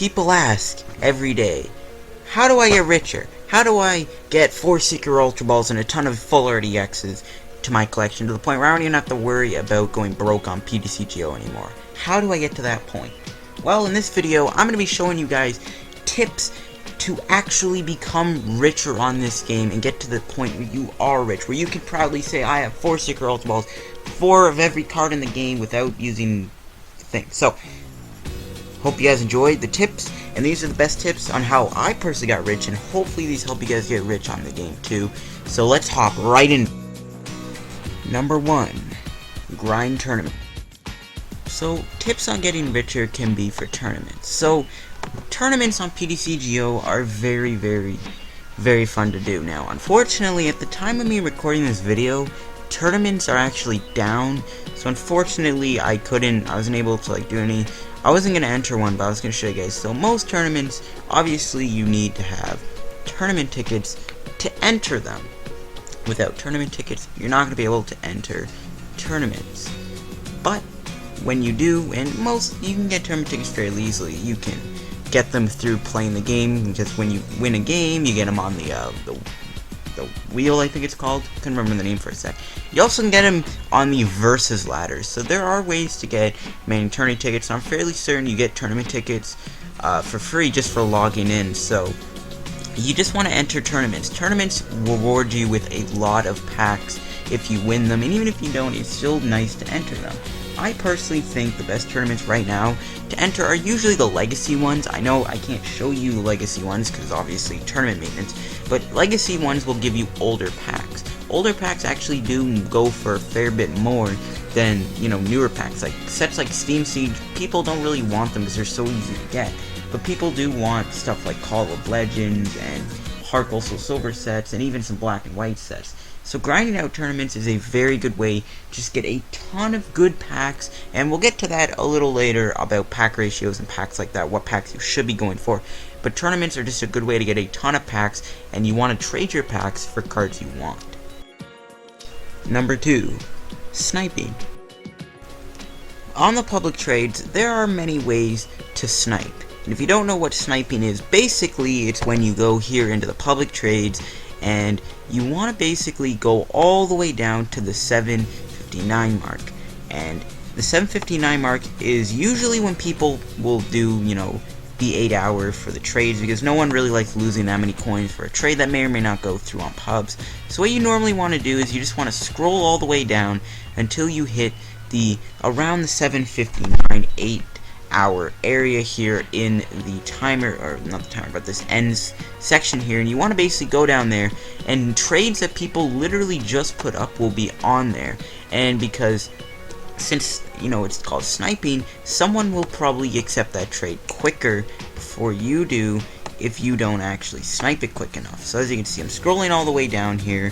People ask every day, how do I get richer? How do I get 4 Seeker Ultra Balls and a ton of full RDXs to my collection to the point where I don't even have to worry about going broke on PTCGO anymore? How do I get to that point? Well, in this video, I'm going to be showing you guys tips to actually become richer on this game and get to the point where you are rich, where you can proudly say, I have 4 Seeker Ultra Balls, 4 of every card in the game without using things. So, hope you guys enjoyed the tips, and these are the best tips on how I personally got rich, and hopefully these help you guys get rich on the game too. So let's hop right in. Number 1, grind tournament. So tips on getting richer can be for tournaments. So tournaments on PTCGO are very, very fun to do. Now, unfortunately, at the time of me recording this video, tournaments are actually down. So unfortunately, I wasn't able to do any. I wasn't going to enter one, but I was going to show you guys. So most tournaments, obviously you need to have tournament tickets to enter them. Without tournament tickets, you're not going to be able to enter tournaments. But when you do, and you can get tournament tickets fairly easily. You can get them through playing the game. Just when you win a game, you get them on the wheel, I think it's called. I couldn't remember the name for a sec. You also can get them on the versus ladders. So there are ways to get main tournament tickets. I'm fairly certain you get tournament tickets for free just for logging in. So you just want to enter tournaments. Tournaments reward you with a lot of packs if you win them, and even if you don't, it's still nice to enter them. I personally think the best tournaments right now to enter are usually the legacy ones. I know I can't show you the legacy ones because obviously tournament maintenance, but legacy ones will give you older packs. Older packs actually do go for a fair bit more than, newer packs. Like sets like Steam Siege, people don't really want them because they're so easy to get. But people do want stuff like Call of Legends and Heart Gold Soul Silver sets and even some black and white sets. So grinding out tournaments is a very good way to just get a ton of good packs, and we'll get to that a little later about pack ratios and packs like that, what packs you should be going for. But tournaments are just a good way to get a ton of packs, and you want to trade your packs for cards you want. Number 2, sniping. On the public trades, there are many ways to snipe. And if you don't know what sniping is, basically it's when you go here into the public trades and you want to basically go all the way down to the 759 mark. And the 759 mark is usually when people will do, the 8 hour for the trades, because no one really likes losing that many coins for a trade that may or may not go through on pubs. So what you normally want to do is you just want to scroll all the way down until you hit around the 759 8 hour area here in the timer, or not the timer, but this ends section here, and you want to basically go down there, and trades that people literally just put up will be on there. And because since it's called sniping, someone will probably accept that trade quicker before you do if you don't actually snipe it quick enough. So as you can see, I'm scrolling all the way down here,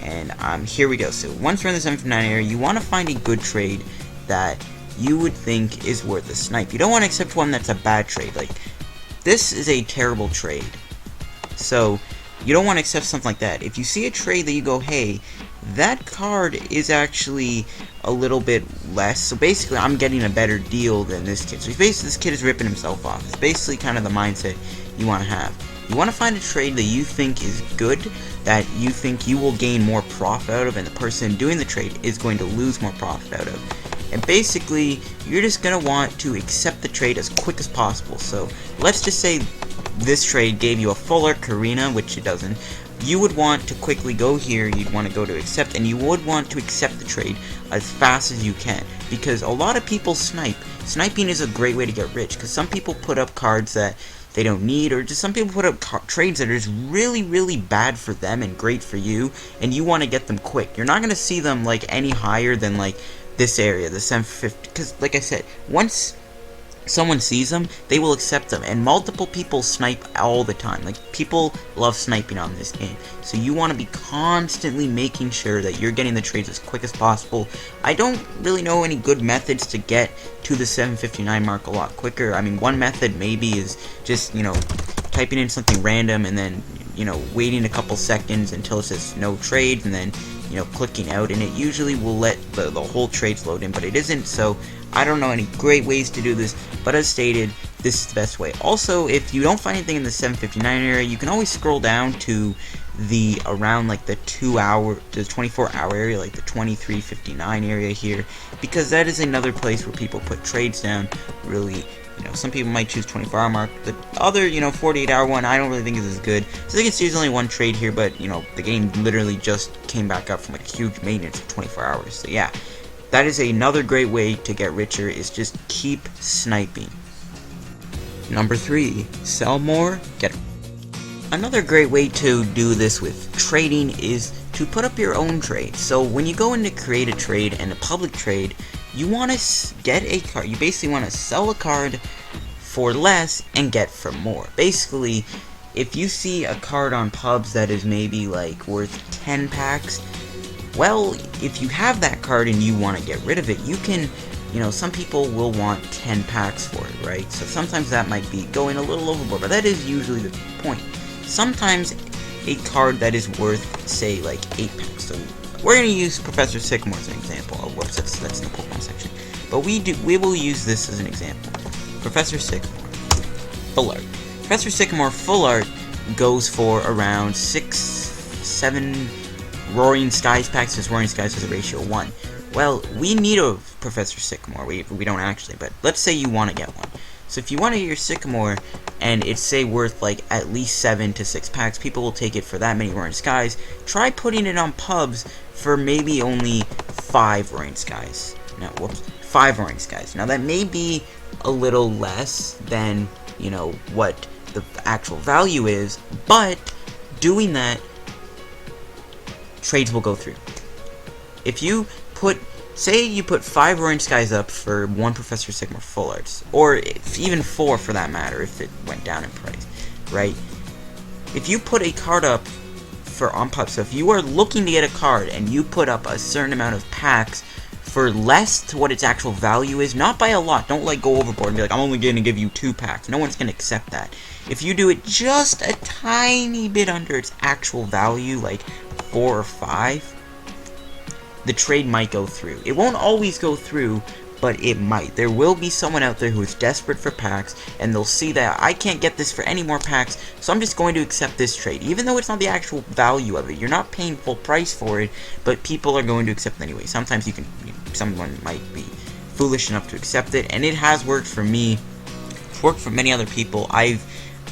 and here we go. So once we're in the 759 area, you want to find a good trade that you would think is worth a snipe. You don't want to accept one that's a bad trade. Like, this is a terrible trade. So, you don't want to accept something like that. If you see a trade that you go, hey, that card is actually a little bit less, so basically I'm getting a better deal than this kid. So basically this kid is ripping himself off. It's basically kind of the mindset you want to have. You want to find a trade that you think is good, that you think you will gain more profit out of, and the person doing the trade is going to lose more profit out of. And basically, you're just going to want to accept the trade as quick as possible. So, let's just say this trade gave you a fuller Karina, which it doesn't. You would want to quickly go here, you'd want to go to accept, and you would want to accept the trade as fast as you can. Because a lot of people snipe. Sniping is a great way to get rich, because some people put up cards that they don't need, or just some people put up trades that are just really bad for them and great for you, and you want to get them quick. You're not going to see them any higher than this area, the 750, because like I said, once someone sees them, they will accept them, and multiple people snipe all the time. People love sniping on this game, so you want to be constantly making sure that you're getting the trades as quick as possible. I don't really know any good methods to get to the 759 mark a lot quicker. I mean, one method maybe is just, typing in something random and then, waiting a couple seconds until it says no trades, and then clicking out, and it usually will let the whole trades load in, but it isn't. So I don't know any great ways to do this, but as stated, this is the best way. Also, if you don't find anything in the 759 area, you can always scroll down to the around like the 24-hour area, like the 2359 area here, because that is another place where people put trades down. Really, some people might choose 24-hour mark. The other, 48-hour one, I don't really think is as good. So you can see there's only one trade here, but the game literally just came back up from like a huge maintenance for 24 hours. So yeah, that is another great way to get richer, is just keep sniping. Number 3, sell more, get. Another great way to do this with trading is to put up your own trade. So when you go in to create a trade and a public trade, you want to get a card. You basically want to sell a card for less and get for more. Basically, if you see a card on pubs that is maybe like worth 10 packs, well, if you have that card and you want to get rid of it, you can, some people will want 10 packs for it, right? So sometimes that might be going a little overboard, but that is usually the point. Sometimes a card that is worth, say, like 8 packs. So we're going to use Professor Sycamore as an example. Oh, whoops, that's in the Pokemon section. But we will use this as an example. Professor Sycamore Full Art. Professor Sycamore Full Art goes for around 6-7 Roaring Skies packs, because Roaring Skies has a ratio of 1. Well, we need a Professor Sycamore. We don't actually, but let's say you want to get one. So if you want to get your Sycamore, and it's, say, worth like at least 7 to 6 packs, people will take it for that many Roaring Skies. Try putting it on pubs for maybe only 5 Roaring Skies. No, whoops, 5 Roaring Skies. Now that may be a little less than, what the actual value is, but doing that, trades will go through. If you put, say you put 5 Roaring Skies up for 1 Professor Sycamore Full Arts, or even 4 for that matter if it went down in price, right? If you put a card up on pub, so if you are looking to get a card and you put up a certain amount of packs for less to what its actual value is, not by a lot, don't like go overboard and be like, I'm only going to give you 2 packs. No one's going to accept that. If you do it just a tiny bit under its actual value, like 4 or 5, the trade might go through. It won't always go through, but it might. There will be someone out there who is desperate for packs, and they'll see that I can't get this for any more packs, so I'm just going to accept this trade. Even though it's not the actual value of it, you're not paying full price for it, but people are going to accept it anyway. Sometimes someone might be foolish enough to accept it, and it has worked for me. It's worked for many other people. I've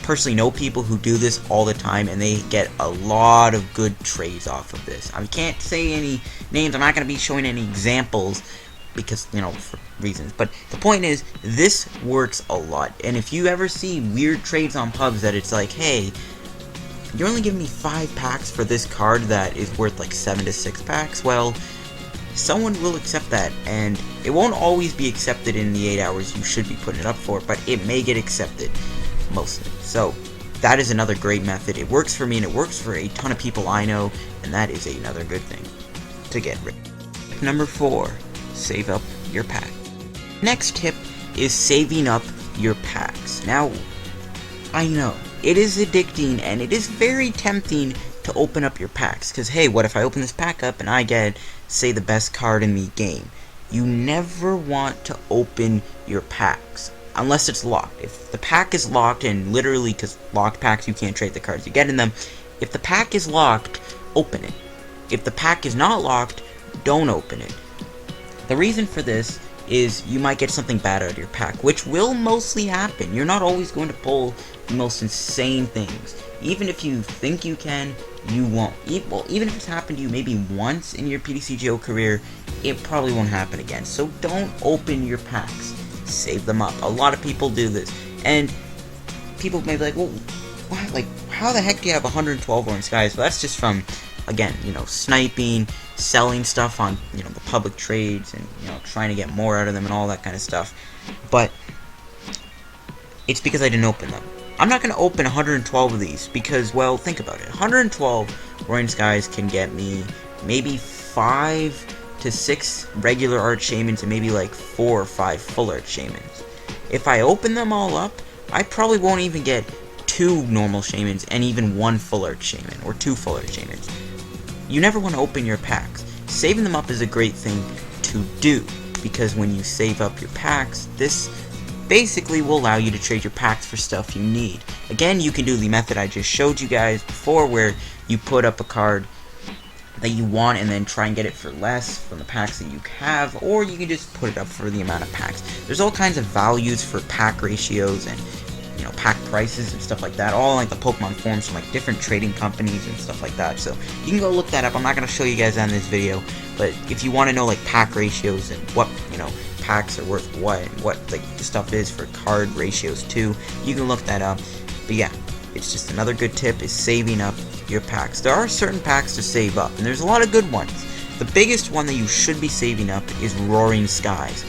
personally know people who do this all the time, and they get a lot of good trades off of this. I can't say any names. I'm not going to be showing any examples because, for reasons. But the point is, this works a lot. And if you ever see weird trades on pubs that it's like, hey, you're only giving me 5 packs for this card that is worth like 7 to 6 packs, well, someone will accept that, and it won't always be accepted in the 8 hours you should be putting it up for, but it may get accepted mostly. So that is another great method. It works for me, and it works for a ton of people I know, and that is another good thing to get rid of. Number 4, save up your pack. Next tip is saving up your packs. Now, I know, it is addicting, and it is very tempting to open up your packs, because hey, what if I open this pack up and I get, say, the best card in the game? You never want to open your packs unless it's locked. If the pack is locked, and literally, because locked packs you can't trade the cards you get in them, if the pack is locked, open it. If the pack is not locked, don't open it. The reason for this is you might get something bad out of your pack, which will mostly happen. You're not always going to pull the most insane things. Even if you think you can, you won't. Even if it's happened to you maybe once in your PTCGO career, it probably won't happen again. So don't open your packs. Save them up. A lot of people do this. And people may be like, well, what? Like, how the heck do you have 112 Roaring Skies? Well, that's just from, again, sniping, selling stuff on, the public trades, and, trying to get more out of them and all that kind of stuff. But it's because I didn't open them. I'm not going to open 112 of these because, well, think about it. 112 Roaring Skies can get me maybe 5 to 6 regular art shamans and maybe like 4 or 5 full art shamans. If I open them all up, I probably won't even get 2 normal shamans and even 1 full art shaman or 2 full art shamans. You never want to open your packs. Saving them up is a great thing to do, because when you save up your packs, this basically will allow you to trade your packs for stuff you need. Again, you can do the method I just showed you guys before, where you put up a card that you want and then try and get it for less from the packs that you have, or you can just put it up for the amount of packs. There's all kinds of values for pack ratios and, you know, pack prices and stuff like that, all like the Pokemon forums from like different trading companies and stuff like that. So you can go look that up. I'm not going to show you guys that in this video, but if you want to know like pack ratios and what, you know, packs are worth what and what like the stuff is for card ratios too, you can look that up. But yeah, it's just another good tip is saving up your packs. There are certain packs to save up, and there's a lot of good ones. The biggest one that you should be saving up is Roaring Skies.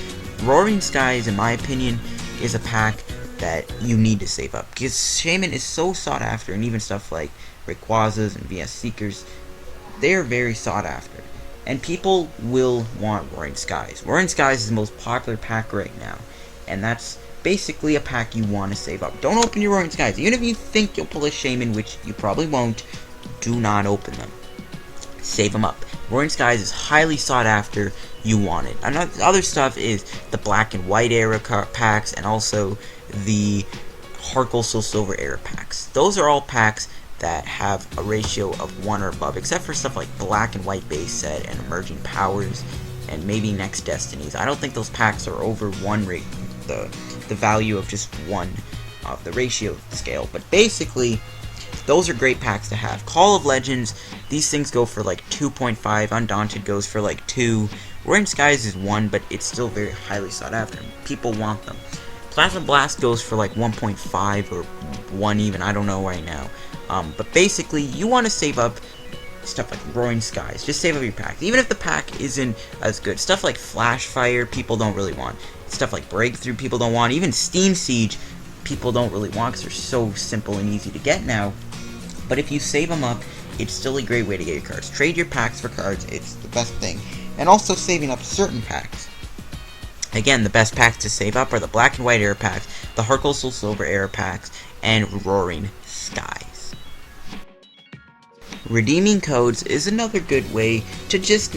Roaring Skies, in my opinion, is a pack that you need to save up, because Shaman is so sought after, and even stuff like Rayquazas and VS Seekers, they're very sought after, and people will want Roaring Skies. Roaring Skies is the most popular pack right now, and that's basically a pack you want to save up. Don't open your Roaring Skies. Even if you think you'll pull a Shaman, which you probably won't, do not open them. Save them up. Roaring Skies is highly sought after. You want it. And other stuff is the Black and White era packs, and also the Harkle Soul Silver era packs. Those are all packs that have a ratio of 1 or above, except for stuff like Black and White base set and Emerging Powers and maybe Next Destinies. I don't think those packs are over 1 rate, the value of just 1 of the ratio scale, but basically those are great packs to have. Call of Legends, these things go for like 2.5, Undaunted goes for like 2, Roaring Skies is 1, but it's still very highly sought after. People want them. Plasma Blast goes for like 1.5 or 1 even, I don't know right now. But basically, you want to save up stuff like Roaring Skies. Just save up your packs. Even if the pack isn't as good. Stuff like Flash Fire, people don't really want. Stuff like Breakthrough, people don't want. Even Steam Siege, people don't really want because they're so simple and easy to get now. But if you save them up, it's still a great way to get your cards. Trade your packs for cards, it's the best thing. And also saving up certain packs. Again, the best packs to save up are the Black and White era packs, the Harkle Soul Silver era packs, and Roaring Skies. Redeeming codes is another good way to just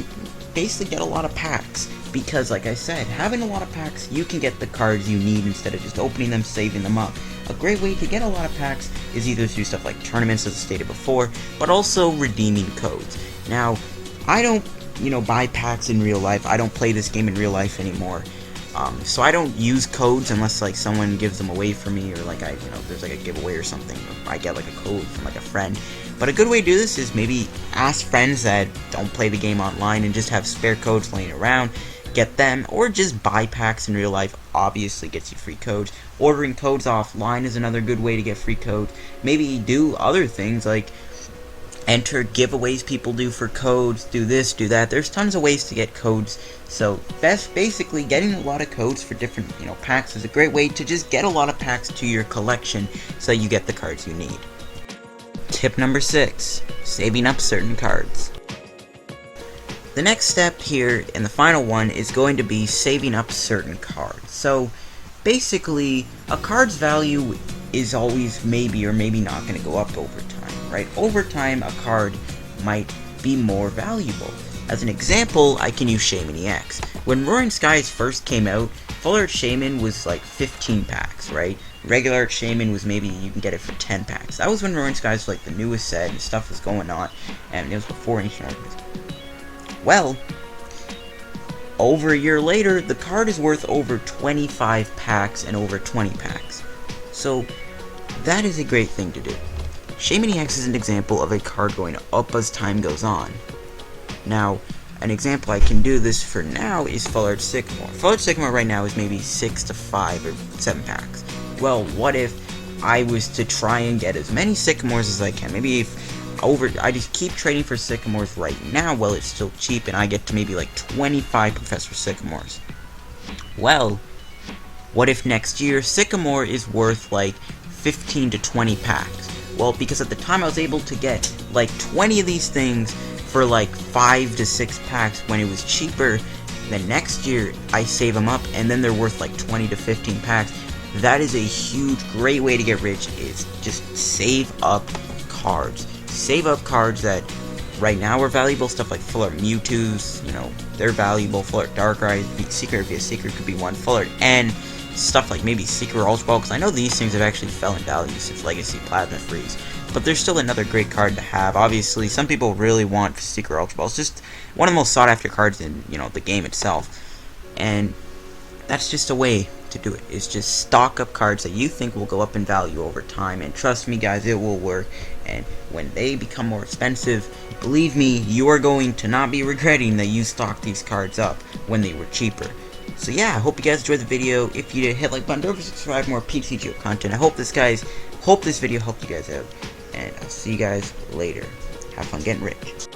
basically get a lot of packs. Because, like I said, having a lot of packs, you can get the cards you need instead of just opening them, saving them up. A great way to get a lot of packs is either through stuff like tournaments, as I stated before, but also redeeming codes. Now, I don't, buy packs in real life. I don't play this game in real life anymore. So I don't use codes unless like someone gives them away for me, or like there's like a giveaway or something, or I get like a code from like a friend. But a good way to do this is maybe ask friends that don't play the game online and just have spare codes laying around, get them, or just buy packs in real life. Obviously gets you free codes. Ordering codes offline is another good way to get free codes. Maybe do other things like enter giveaways people do for codes, do this, do that. There's tons of ways to get codes. So basically getting a lot of codes for different packs is a great way to just get a lot of packs to your collection so you get the cards you need. Tip number 6, saving up certain cards. The next step here, and the final one, is going to be saving up certain cards. So basically, a card's value is always maybe or maybe not going to go up over time, right? Over time, a card might be more valuable. As an example, I can use Shaman EX. When Roaring Skies first came out, Full Art Shaman was like 15 packs, right? Regular Art Shaman was maybe you can get it for 10 packs. That was when Roaring Skies was like the newest set and stuff was going on, and it was before Ancient Origins. Well, over a year later, the card is worth over 25 packs and over 20 packs. So, that is a great thing to do. Shaman EX is an example of a card going up as time goes on. Now, an example I can do this for now is Full Art Sycamore. Full Art Sycamore right now is maybe 6 to 5 or 7 packs. Well, what if I was to try and get as many Sycamores as I can? Maybe if I just keep trading for Sycamores right now while it's still cheap, and I get to maybe like 25 Professor Sycamores. Well, what if next year Sycamore is worth like 15 to 20 packs? Well, because at the time I was able to get like 20 of these things for like 5 to 6 packs when it was cheaper. Then next year I save them up and then they're worth like 20 to 15 packs. That is a huge, great way to get rich, is just save up cards. Save up cards that right now are valuable. Stuff like Full Art Mewtwo's, they're valuable. Full Art Darkrai, Secret via Secret could be one. Full Art N, stuff like maybe Secret Ultra Ball, because I know these things have actually fell in value since Legacy Plasma Freeze. But there's still another great card to have. Obviously, some people really want Secret Ultra Ball. It's just one of the most sought after cards in, you know, the game itself. And that's just a way to do it. It's just stock up cards that you think will go up in value over time, and trust me guys, it will work. And when they become more expensive, believe me, you are going to not be regretting that you stocked these cards up when they were cheaper. So yeah, I hope you guys enjoyed the video. If you did, hit like button, don't forget to subscribe for more PTCGO content. I hope this video helped you guys out, and I'll see you guys later. Have fun getting rich.